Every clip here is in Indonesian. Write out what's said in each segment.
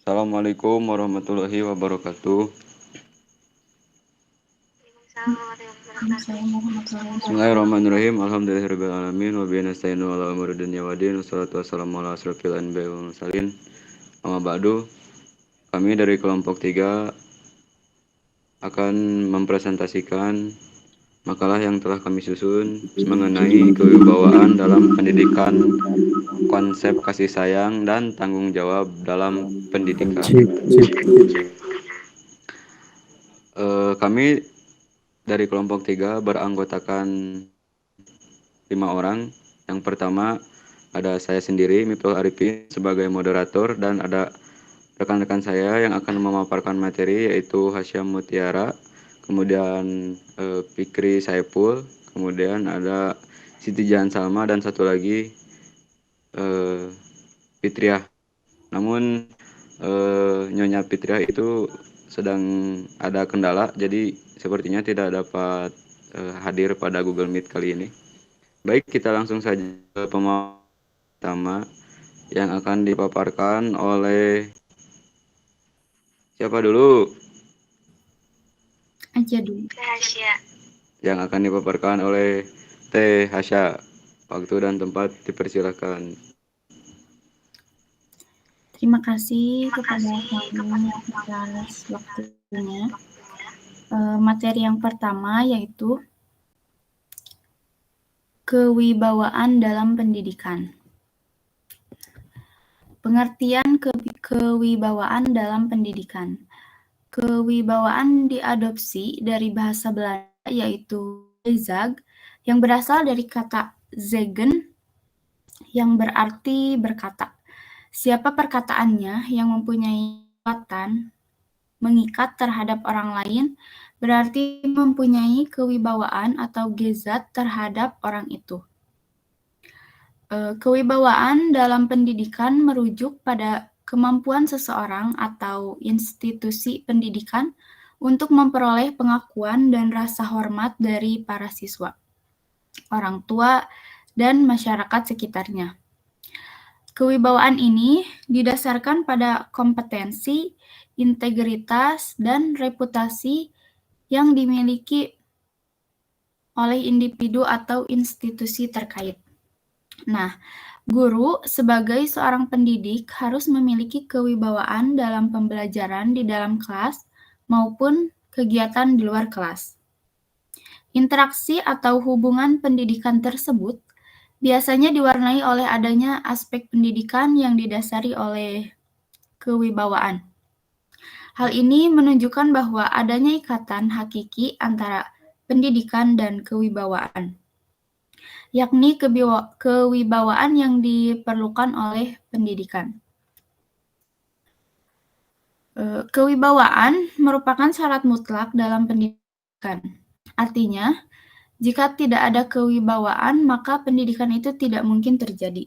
Assalamualaikum warahmatullahi wabarakatuh. Bismillahirrahmanirrahim. Alhamdulillahirrahmanirrahim. Wa bihi nasta'inu ala umuri dunya waddin. Wassalatu wassalamu ala asrofil anbiya'i wal mursalin. Amma ba'du. Kami dari kelompok 3 akan mempresentasikan makalah yang telah kami susun mengenai kewibawaan dalam pendidikan, konsep kasih sayang dan tanggung jawab dalam pendidikan. Kami dari kelompok 3 beranggotakan 5 orang. Yang pertama ada saya sendiri, Miftahul Arifin, sebagai moderator, dan ada rekan-rekan saya yang akan memaparkan materi, yaitu Hasyam Mutiara, kemudian Fikri Saipul, kemudian ada Siti Jahan Salma, dan satu lagi Fitriah. Namun Nyonya Fitriah itu sedang ada kendala, jadi sepertinya tidak dapat hadir pada Google Meet kali ini. Baik, kita langsung saja ke pemaparan pertama yang akan dipaparkan oleh siapa dulu? Aja dulu. Yang akan dipaparkan oleh Teh Hasya. Waktu dan tempat dipersilakan. Terima kasih kepada kamu atas waktunya. Materi yang pertama yaitu kewibawaan dalam pendidikan. Pengertian kewibawaan dalam pendidikan. Kewibawaan diadopsi dari bahasa Belanda yaitu gezag yang berasal dari kata zeggen yang berarti berkata. Siapa perkataannya yang mempunyai kekuatan mengikat terhadap orang lain berarti mempunyai kewibawaan atau gezat terhadap orang itu. Kewibawaan dalam pendidikan merujuk pada kemampuan seseorang atau institusi pendidikan untuk memperoleh pengakuan dan rasa hormat dari para siswa, orang tua, dan masyarakat sekitarnya. Kewibawaan ini didasarkan pada kompetensi, integritas, dan reputasi yang dimiliki oleh individu atau institusi terkait. Nah, guru sebagai seorang pendidik harus memiliki kewibawaan dalam pembelajaran di dalam kelas maupun kegiatan di luar kelas. Interaksi atau hubungan pendidikan tersebut biasanya diwarnai oleh adanya aspek pendidikan yang didasari oleh kewibawaan. Hal ini menunjukkan bahwa adanya ikatan hakiki antara pendidikan dan kewibawaan, yakni kewibawaan yang diperlukan oleh pendidikan. Kewibawaan merupakan syarat mutlak dalam pendidikan. Artinya, jika tidak ada kewibawaan, maka pendidikan itu tidak mungkin terjadi.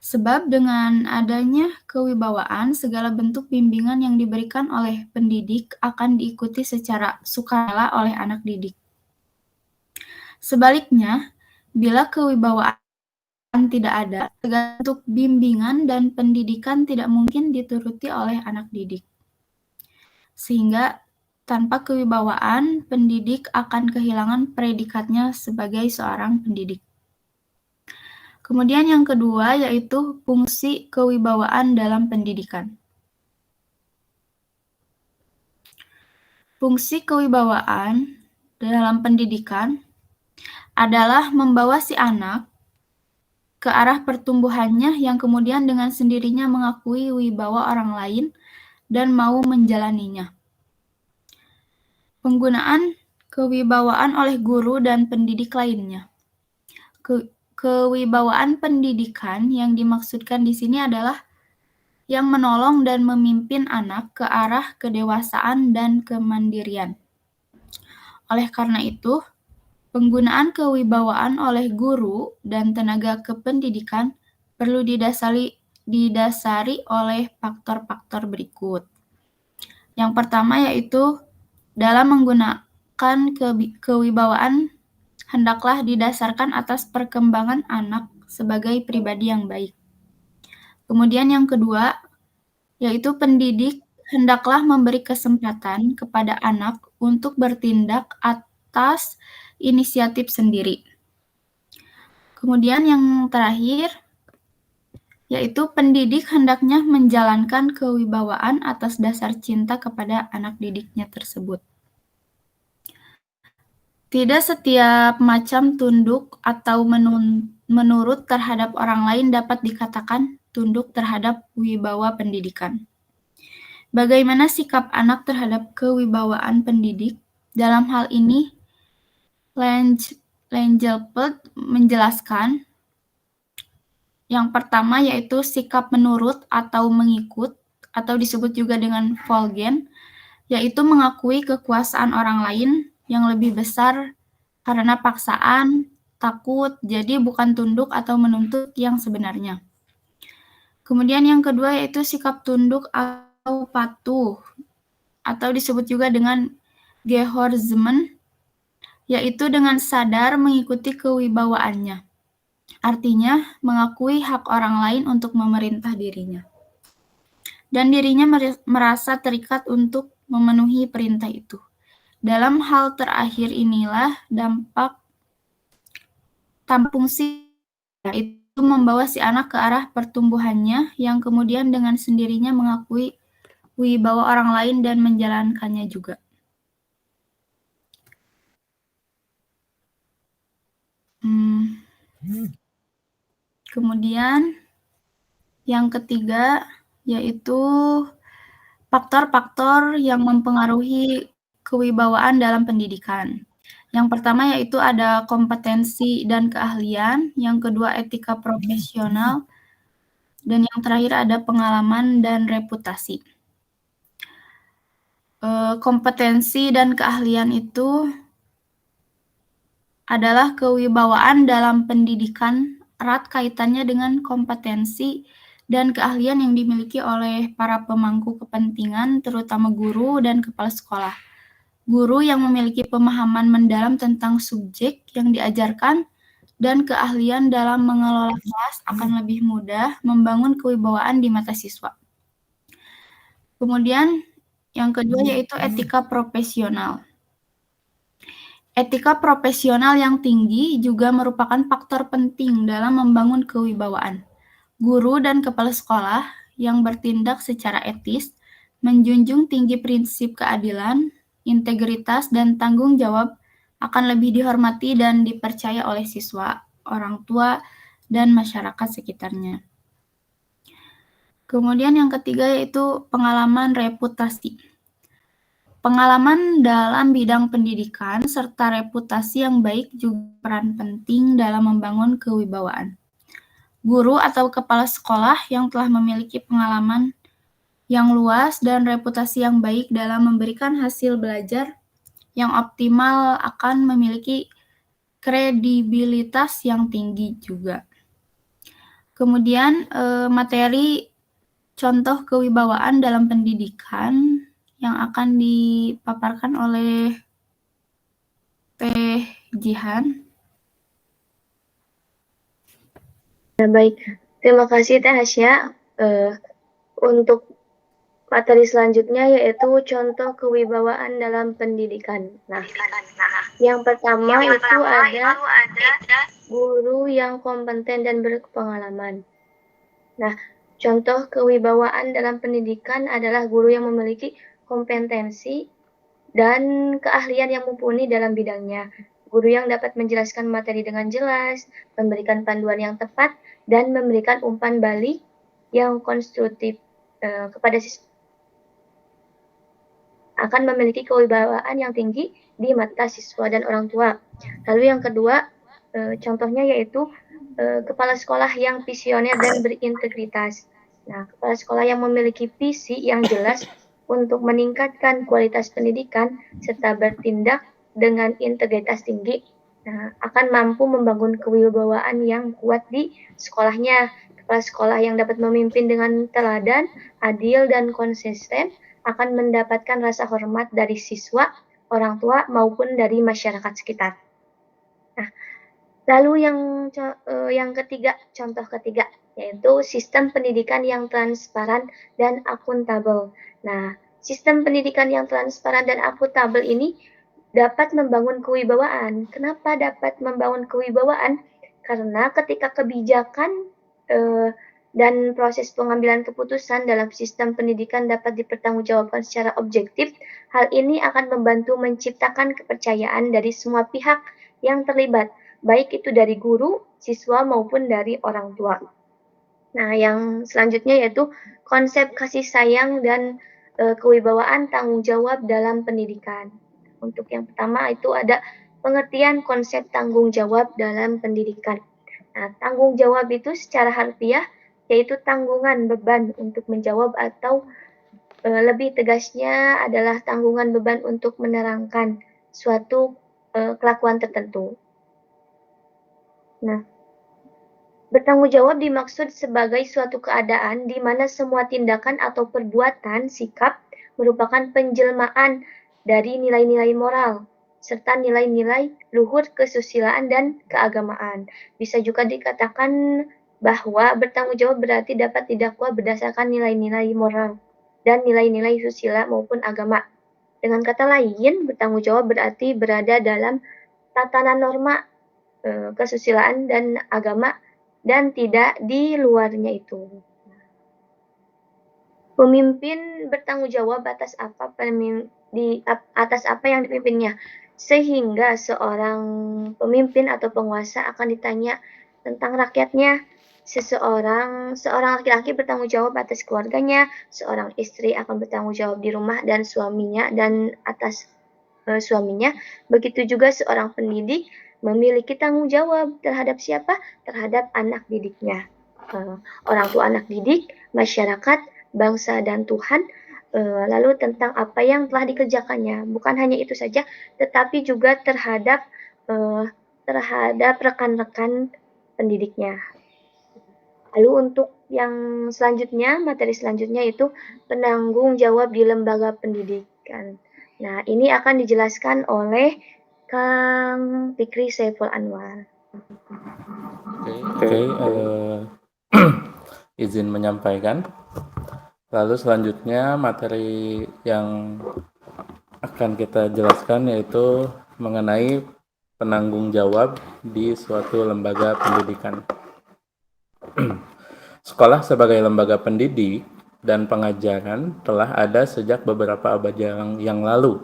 Sebab dengan adanya kewibawaan, segala bentuk bimbingan yang diberikan oleh pendidik akan diikuti secara sukarela oleh anak didik. Sebaliknya, bila kewibawaan tidak ada, segala bentuk bimbingan dan pendidikan tidak mungkin dituruti oleh anak didik. Sehingga tanpa kewibawaan, pendidik akan kehilangan predikatnya sebagai seorang pendidik. Kemudian yang kedua yaitu fungsi kewibawaan dalam pendidikan. Fungsi kewibawaan dalam pendidikan adalah membawa si anak ke arah pertumbuhannya yang kemudian dengan sendirinya mengakui wibawa orang lain dan mau menjalaninya. Penggunaan kewibawaan oleh guru dan pendidik lainnya. Kewibawaan pendidikan yang dimaksudkan di sini adalah yang menolong dan memimpin anak ke arah kedewasaan dan kemandirian. Oleh karena itu, penggunaan kewibawaan oleh guru dan tenaga kependidikan perlu didasari oleh faktor-faktor berikut. Yang pertama yaitu dalam menggunakan kewibawaan hendaklah didasarkan atas perkembangan anak sebagai pribadi yang baik. Kemudian yang kedua, yaitu pendidik hendaklah memberi kesempatan kepada anak untuk bertindak atas inisiatif sendiri. Kemudian yang terakhir, yaitu pendidik hendaknya menjalankan kewibawaan atas dasar cinta kepada anak didiknya tersebut. Tidak setiap macam tunduk atau menurut terhadap orang lain dapat dikatakan tunduk terhadap wibawa pendidikan. Bagaimana sikap anak terhadap kewibawaan pendidik? Dalam hal ini, Langelfeld menjelaskan yang pertama yaitu sikap menurut atau mengikut, atau disebut juga dengan Volgen, yaitu mengakui kekuasaan orang lain yang lebih besar karena paksaan, takut, jadi bukan tunduk atau menuntut yang sebenarnya. Kemudian yang kedua yaitu sikap tunduk atau patuh, atau disebut juga dengan Gehorsmen, yaitu dengan sadar mengikuti kewibawaannya. Artinya, mengakui hak orang lain untuk memerintah dirinya. Dan dirinya merasa terikat untuk memenuhi perintah itu. Dalam hal terakhir inilah dampak fungsi, yaitu membawa si anak ke arah pertumbuhannya yang kemudian dengan sendirinya mengakui wibawa orang lain dan menjalankannya juga. Kemudian yang ketiga yaitu faktor-faktor yang mempengaruhi kewibawaan dalam pendidikan. Yang pertama yaitu ada kompetensi dan keahlian, yang kedua etika profesional, dan yang terakhir ada pengalaman dan reputasi. Kompetensi dan keahlian itu adalah kewibawaan dalam pendidikan erat kaitannya dengan kompetensi dan keahlian yang dimiliki oleh para pemangku kepentingan, terutama guru dan kepala sekolah. Guru yang memiliki pemahaman mendalam tentang subjek yang diajarkan dan keahlian dalam mengelola kelas akan lebih mudah membangun kewibawaan di mata siswa. Kemudian yang kedua yaitu etika profesional. Etika profesional yang tinggi juga merupakan faktor penting dalam membangun kewibawaan. Guru dan kepala sekolah yang bertindak secara etis, menjunjung tinggi prinsip keadilan, integritas, dan tanggung jawab akan lebih dihormati dan dipercaya oleh siswa, orang tua, dan masyarakat sekitarnya. Kemudian yang ketiga yaitu pengalaman reputasi. Pengalaman dalam bidang pendidikan serta reputasi yang baik juga peran penting dalam membangun kewibawaan. Guru atau kepala sekolah yang telah memiliki pengalaman yang luas dan reputasi yang baik dalam memberikan hasil belajar yang optimal akan memiliki kredibilitas yang tinggi juga. Kemudian materi contoh kewibawaan dalam pendidikan yang akan dipaparkan oleh Teh Jihan. Ya, baik, terima kasih Teh Hasya. Untuk materi selanjutnya yaitu contoh kewibawaan dalam pendidikan. Nah, yang pertama itu ada guru yang kompeten dan berpengalaman. Nah, contoh kewibawaan dalam pendidikan adalah guru yang memiliki kompetensi dan keahlian yang mumpuni dalam bidangnya. Guru yang dapat menjelaskan materi dengan jelas, memberikan panduan yang tepat, dan memberikan umpan balik yang konstruktif kepada siswa akan memiliki kewibawaan yang tinggi di mata siswa dan orang tua. Lalu yang kedua, contohnya yaitu kepala sekolah yang visioner dan berintegritas. Nah, kepala sekolah yang memiliki visi yang jelas untuk meningkatkan kualitas pendidikan serta bertindak dengan integritas tinggi, akan mampu membangun kewibawaan yang kuat di sekolahnya. Kepala sekolah yang dapat memimpin dengan teladan, adil, dan konsisten akan mendapatkan rasa hormat dari siswa, orang tua, maupun dari masyarakat sekitar. Nah, Lalu yang ketiga, contoh ketiga, yaitu sistem pendidikan yang transparan dan akuntabel. Nah, sistem pendidikan yang transparan dan akuntabel ini dapat membangun kewibawaan. Kenapa dapat membangun kewibawaan? Karena ketika kebijakan dan proses pengambilan keputusan dalam sistem pendidikan dapat dipertanggungjawabkan secara objektif, hal ini akan membantu menciptakan kepercayaan dari semua pihak yang terlibat, baik itu dari guru, siswa, maupun dari orang tua. Nah, yang selanjutnya yaitu konsep kasih sayang dan kewibawaan tanggung jawab dalam pendidikan. Untuk yang pertama itu ada pengertian konsep tanggung jawab dalam pendidikan. Nah, tanggung jawab itu secara harfiah yaitu tanggungan beban untuk menjawab atau lebih tegasnya adalah tanggungan beban untuk menerangkan suatu kelakuan tertentu. Nah, bertanggung jawab dimaksud sebagai suatu keadaan di mana semua tindakan atau perbuatan sikap merupakan penjelmaan dari nilai-nilai moral serta nilai-nilai luhur kesusilaan dan keagamaan. Bisa juga dikatakan bahwa bertanggung jawab berarti dapat didakwa berdasarkan nilai-nilai moral dan nilai-nilai susila maupun agama. Dengan kata lain, bertanggung jawab berarti berada dalam tatanan norma kesusilaan dan agama dan tidak di luarnya itu. Pemimpin bertanggung jawab atas apa yang dipimpinnya, sehingga seorang pemimpin atau penguasa akan ditanya tentang rakyatnya. Seorang laki-laki bertanggung jawab atas keluarganya, seorang istri akan bertanggung jawab di rumah dan suaminya dan atas suaminya. Begitu juga seorang pendidik memiliki tanggung jawab terhadap siapa? Terhadap anak didiknya. Orang tua anak didik, masyarakat, bangsa, dan Tuhan. Lalu tentang apa yang telah dikerjakannya. Bukan hanya itu saja, tetapi juga terhadap rekan-rekan pendidiknya. Lalu untuk yang selanjutnya, materi selanjutnya itu penanggung jawab di lembaga pendidikan. Nah, ini akan dijelaskan oleh Kang Fikri Saiful Anwar. Oke, izin menyampaikan. Lalu selanjutnya materi yang akan kita jelaskan yaitu mengenai penanggung jawab di suatu lembaga pendidikan. Sekolah sebagai lembaga pendidik dan pengajaran telah ada sejak beberapa abad yang lalu,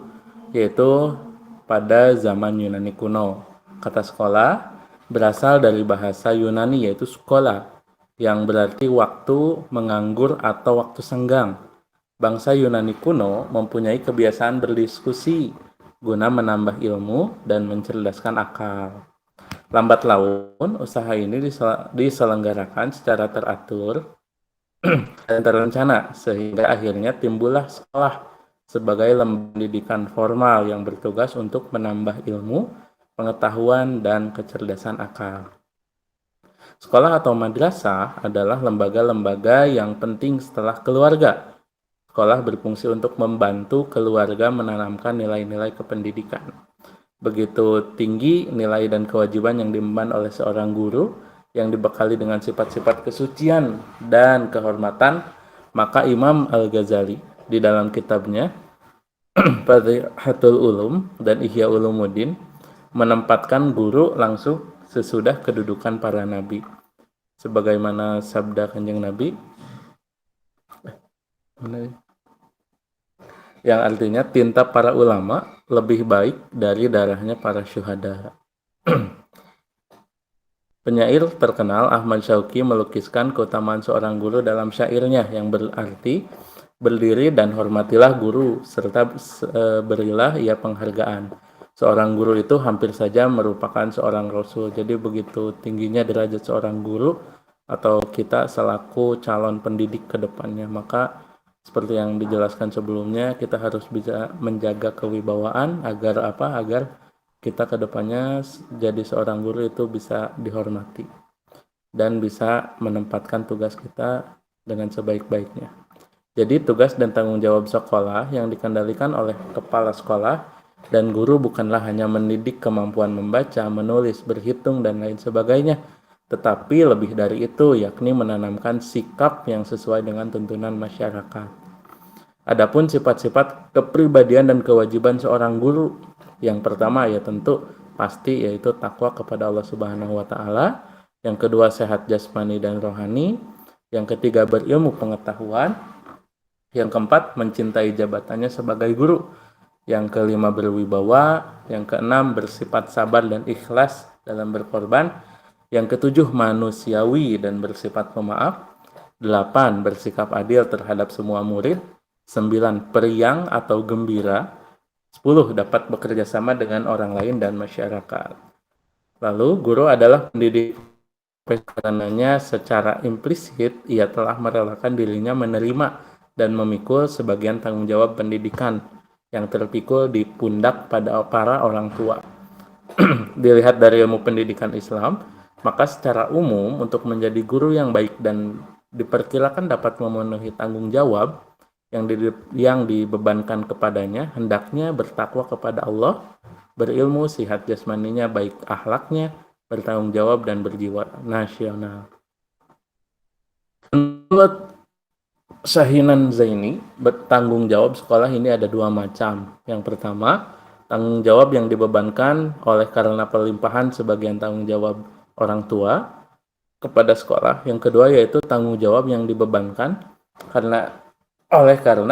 yaitu pada zaman Yunani kuno. Kata sekolah berasal dari bahasa Yunani yaitu skola, yang berarti waktu menganggur atau waktu senggang. Bangsa Yunani kuno mempunyai kebiasaan berdiskusi guna menambah ilmu dan mencerdaskan akal. Lambat laun, usaha ini diselenggarakan secara teratur dan terencana, sehingga akhirnya timbullah sekolah sebagai lembaga pendidikan formal yang bertugas untuk menambah ilmu, pengetahuan, dan kecerdasan akal. Sekolah atau madrasah adalah lembaga-lembaga yang penting setelah keluarga. Sekolah berfungsi untuk membantu keluarga menanamkan nilai-nilai kependidikan. Begitu tinggi nilai dan kewajiban yang diemban oleh seorang guru yang dibekali dengan sifat-sifat kesucian dan kehormatan, maka Imam Al-Ghazali di dalam kitabnya Fathihatul Ulum dan Ihya Ulumuddin menempatkan guru langsung sesudah kedudukan para nabi. Sebagaimana sabda Kanjeng Nabi yang artinya tinta para ulama lebih baik dari darahnya para syuhada. Penyair terkenal Ahmad Syauqi melukiskan keutamaan seorang guru dalam syairnya yang berarti berdiri dan hormatilah guru serta berilah ia penghargaan. Seorang guru itu hampir saja merupakan seorang rasul. Jadi begitu tingginya derajat seorang guru atau kita selaku calon pendidik ke depannya. Maka seperti yang dijelaskan sebelumnya, kita harus bisa menjaga kewibawaan agar apa? Agar kita ke depannya jadi seorang guru itu bisa dihormati dan bisa menempatkan tugas kita dengan sebaik-baiknya. Jadi tugas dan tanggung jawab sekolah yang dikendalikan oleh kepala sekolah Dan guru bukanlah hanya mendidik kemampuan membaca, menulis, berhitung, dan lain sebagainya, tetapi lebih dari itu, yakni menanamkan sikap yang sesuai dengan tuntunan masyarakat. Adapun sifat-sifat kepribadian dan kewajiban seorang guru, yang pertama ya tentu pasti yaitu takwa kepada Allah Subhanahu wa taala, yang kedua sehat jasmani dan rohani, yang ketiga berilmu pengetahuan, yang keempat mencintai jabatannya sebagai guru, yang kelima berwibawa, yang keenam bersifat sabar dan ikhlas dalam berkorban, yang ketujuh manusiawi dan bersifat pemaaf, 8 bersikap adil terhadap semua murid, 9 periang atau gembira, 10 dapat bekerja sama dengan orang lain dan masyarakat. Lalu guru adalah pendidik, karenanya secara implisit ia telah merelakan dirinya menerima dan memikul sebagian tanggung jawab pendidikan yang terpikul di pundak pada para orang tua. Dilihat dari ilmu pendidikan Islam, maka secara umum untuk menjadi guru yang baik dan diperkirakan dapat memenuhi tanggung jawab yang dibebankan kepadanya, hendaknya bertakwa kepada Allah, berilmu, sihat jasmaninya, baik akhlaknya, bertanggung jawab dan berjiwa nasional. Menurut Syahinan Zaini, bertanggung jawab sekolah ini ada dua macam. Yang pertama, tanggung jawab yang dibebankan oleh karena pelimpahan sebagian tanggung jawab orang tua kepada sekolah. Yang kedua yaitu tanggung jawab yang dibebankan karena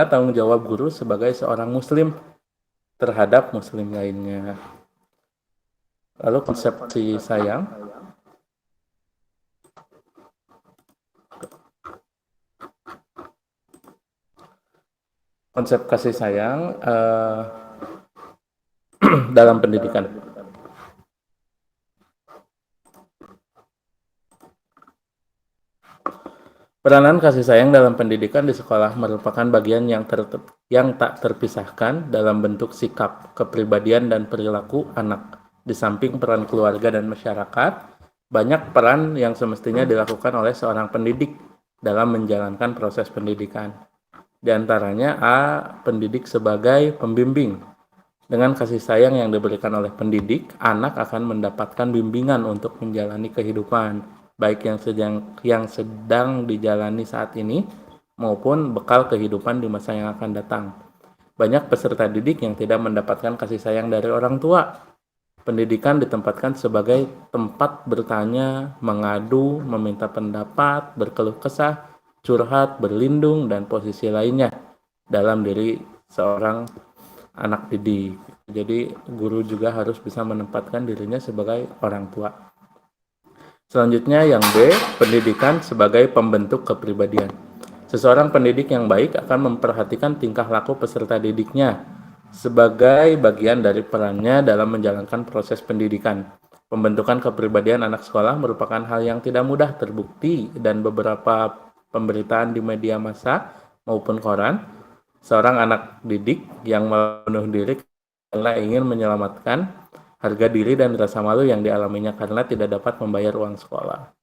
tanggung jawab guru sebagai seorang muslim terhadap muslim lainnya. Lalu konsepsi sayang. Konsep kasih sayang dalam pendidikan. Peranan kasih sayang dalam pendidikan di sekolah merupakan bagian yang tak terpisahkan dalam bentuk sikap, kepribadian, dan perilaku anak. Di samping peran keluarga dan masyarakat, banyak peran yang semestinya dilakukan oleh seorang pendidik dalam menjalankan proses pendidikan. Di antaranya A. Pendidik sebagai pembimbing. Dengan kasih sayang yang diberikan oleh pendidik, anak akan mendapatkan bimbingan untuk menjalani kehidupan, baik yang sedang dijalani saat ini maupun bekal kehidupan di masa yang akan datang. Banyak peserta didik yang tidak mendapatkan kasih sayang dari orang tua. Pendidikan ditempatkan sebagai tempat bertanya, mengadu, meminta pendapat, berkeluh kesah, curhat, berlindung, dan posisi lainnya dalam diri seorang anak didik. Jadi guru juga harus bisa menempatkan dirinya sebagai orang tua. Selanjutnya yang B, pendidikan sebagai pembentuk kepribadian. Seseorang pendidik yang baik akan memperhatikan tingkah laku peserta didiknya sebagai bagian dari perannya dalam menjalankan proses pendidikan. Pembentukan kepribadian anak sekolah merupakan hal yang tidak mudah terbukti, dan beberapa pemberitaan di media massa maupun koran, seorang anak didik yang membunuh diri karena ingin menyelamatkan harga diri dan rasa malu yang dialaminya karena tidak dapat membayar uang sekolah.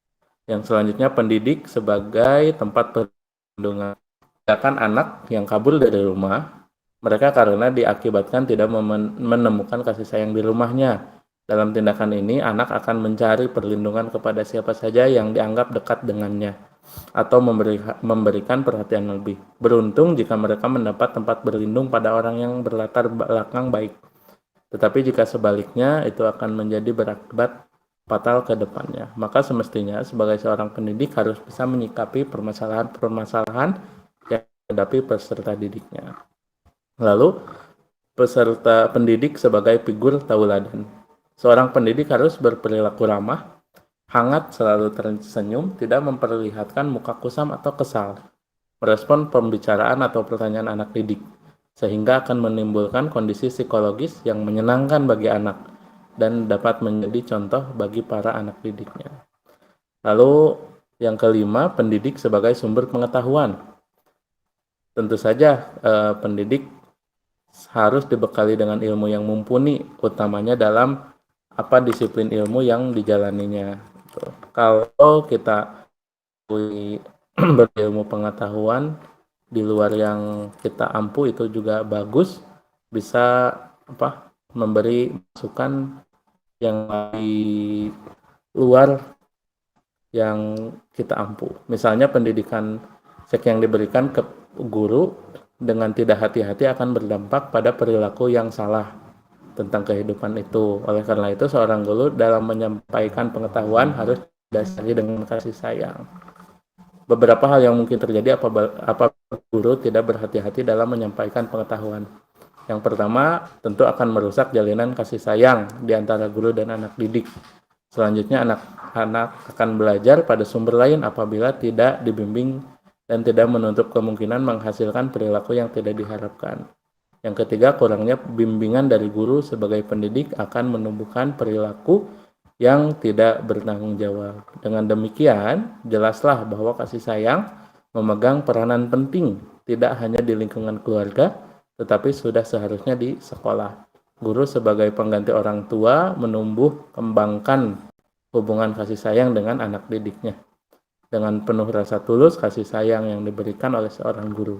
Yang selanjutnya, pendidik sebagai tempat perlindungan. Sedangkan anak yang kabur dari rumah, mereka karena diakibatkan tidak menemukan kasih sayang di rumahnya. Dalam tindakan ini, anak akan mencari perlindungan kepada siapa saja yang dianggap dekat dengannya atau memberikan perhatian lebih. Beruntung jika mereka mendapat tempat berlindung pada orang yang berlatar belakang baik. Tetapi jika sebaliknya, itu akan menjadi berakibat fatal ke depannya. Maka semestinya sebagai seorang pendidik harus bisa menyikapi permasalahan-permasalahan yang dihadapi peserta didiknya. Lalu, peserta pendidik sebagai figur tauladan. Seorang pendidik harus berperilaku ramah, hangat, selalu tersenyum, tidak memperlihatkan muka kusam atau kesal, merespon pembicaraan atau pertanyaan anak didik, sehingga akan menimbulkan kondisi psikologis yang menyenangkan bagi anak dan dapat menjadi contoh bagi para anak didiknya. Lalu yang kelima, pendidik sebagai sumber pengetahuan. Tentu saja pendidik harus dibekali dengan ilmu yang mumpuni, utamanya dalam disiplin ilmu yang dijalaninya. Kalau kita berilmu pengetahuan di luar yang kita ampu, itu juga bagus, bisa memberi masukan yang di luar yang kita ampu. Misalnya pendidikan seks yang diberikan ke guru dengan tidak hati-hati akan berdampak pada perilaku yang salah tentang kehidupan itu. Oleh karena itu, seorang guru dalam menyampaikan pengetahuan harus didasari dengan kasih sayang. Beberapa hal yang mungkin terjadi apabila guru tidak berhati-hati dalam menyampaikan pengetahuan. Yang pertama, tentu akan merusak jalinan kasih sayang di antara guru dan anak didik. Selanjutnya, anak-anak akan belajar pada sumber lain apabila tidak dibimbing dan tidak menutup kemungkinan menghasilkan perilaku yang tidak diharapkan. Yang ketiga, kurangnya bimbingan dari guru sebagai pendidik akan menumbuhkan perilaku yang tidak bertanggung jawab. Dengan demikian, jelaslah bahwa kasih sayang memegang peranan penting, tidak hanya di lingkungan keluarga, tetapi sudah seharusnya di sekolah. Guru sebagai pengganti orang tua menumbuh kembangkan hubungan kasih sayang dengan anak didiknya. Dengan penuh rasa tulus kasih sayang yang diberikan oleh seorang guru.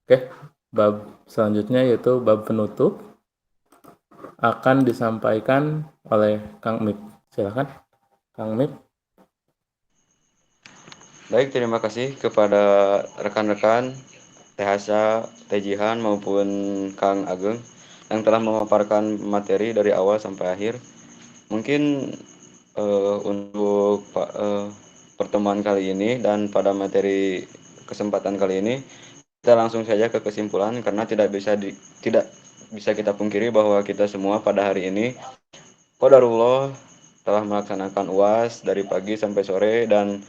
Oke, bab selanjutnya yaitu bab penutup akan disampaikan oleh Kang Mip. Silakan, Kang Mip. Baik, terima kasih kepada rekan-rekan Teh Hasya, Teh Jihan maupun Kang Ageng yang telah memaparkan materi dari awal sampai akhir. Mungkin untuk pertemuan kali ini dan pada materi kesempatan kali ini kita langsung saja ke kesimpulan karena tidak bisa kita pungkiri bahwa kita semua pada hari ini qadarullah telah melaksanakan UAS dari pagi sampai sore dan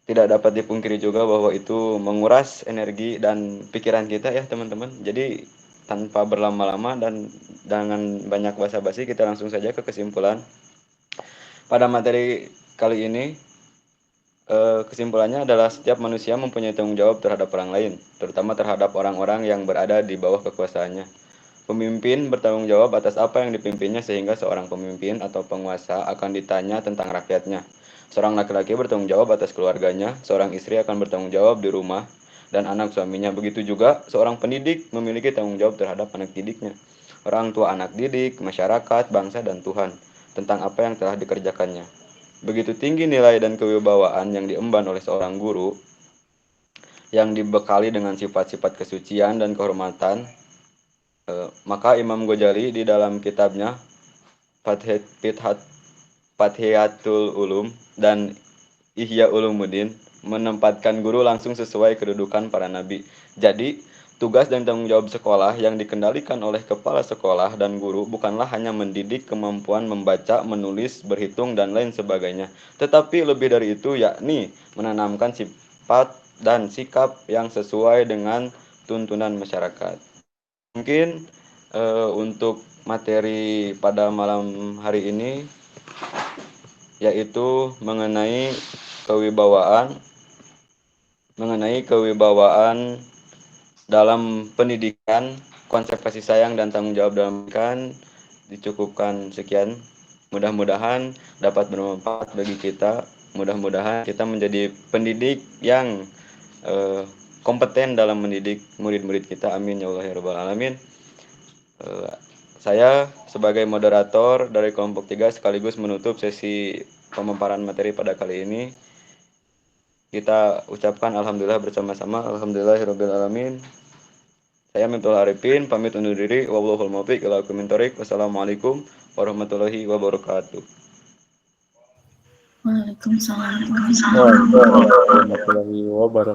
tidak dapat dipungkiri juga bahwa itu menguras energi dan pikiran kita ya teman-teman. Jadi tanpa berlama-lama dan dengan banyak basa-basi kita langsung saja ke kesimpulan. Pada materi kali ini kesimpulannya adalah setiap manusia mempunyai tanggung jawab terhadap orang lain, terutama terhadap orang-orang yang berada di bawah kekuasaannya. Pemimpin bertanggung jawab atas apa yang dipimpinnya sehingga seorang pemimpin atau penguasa akan ditanya tentang rakyatnya. Seorang laki-laki bertanggung jawab atas keluarganya, seorang istri akan bertanggung jawab di rumah dan anak suaminya. Begitu juga seorang pendidik memiliki tanggung jawab terhadap anak didiknya. Orang tua anak didik, masyarakat, bangsa, dan Tuhan tentang apa yang telah dikerjakannya. Begitu tinggi nilai dan kewibawaan yang diemban oleh seorang guru yang dibekali dengan sifat-sifat kesucian dan kehormatan, maka Imam Ghazali di dalam kitabnya Fathiyatul Ulum dan Ihya Ulumuddin menempatkan guru langsung sesuai kedudukan para nabi. Jadi, tugas dan tanggung jawab sekolah yang dikendalikan oleh kepala sekolah dan guru bukanlah hanya mendidik kemampuan membaca, menulis, berhitung, dan lain sebagainya. Tetapi lebih dari itu yakni menanamkan sifat dan sikap yang sesuai dengan tuntunan masyarakat. Mungkin untuk materi pada malam hari ini yaitu mengenai kewibawaan dalam pendidikan, konsep kasih sayang dan tanggung jawab dalam pendidikan. Dicukupkan sekian. Mudah-mudahan dapat bermanfaat bagi kita. Mudah-mudahan kita menjadi pendidik yang kompeten dalam mendidik murid-murid kita. Amin ya Allah ya Rabbal Alamin. Saya sebagai moderator dari kelompok 3 sekaligus menutup sesi pemaparan materi pada kali ini. Kita ucapkan alhamdulillah bersama-sama. Alhamdulillahirabbil alamin. Saya Miftul Arifin pamit undur diri. Wallahul muwaffiq ila aqwamit thoriq. Wassalamualaikum warahmatullahi wabarakatuh. Waalaikumsalam. Warahmatullahi wabarakatuh.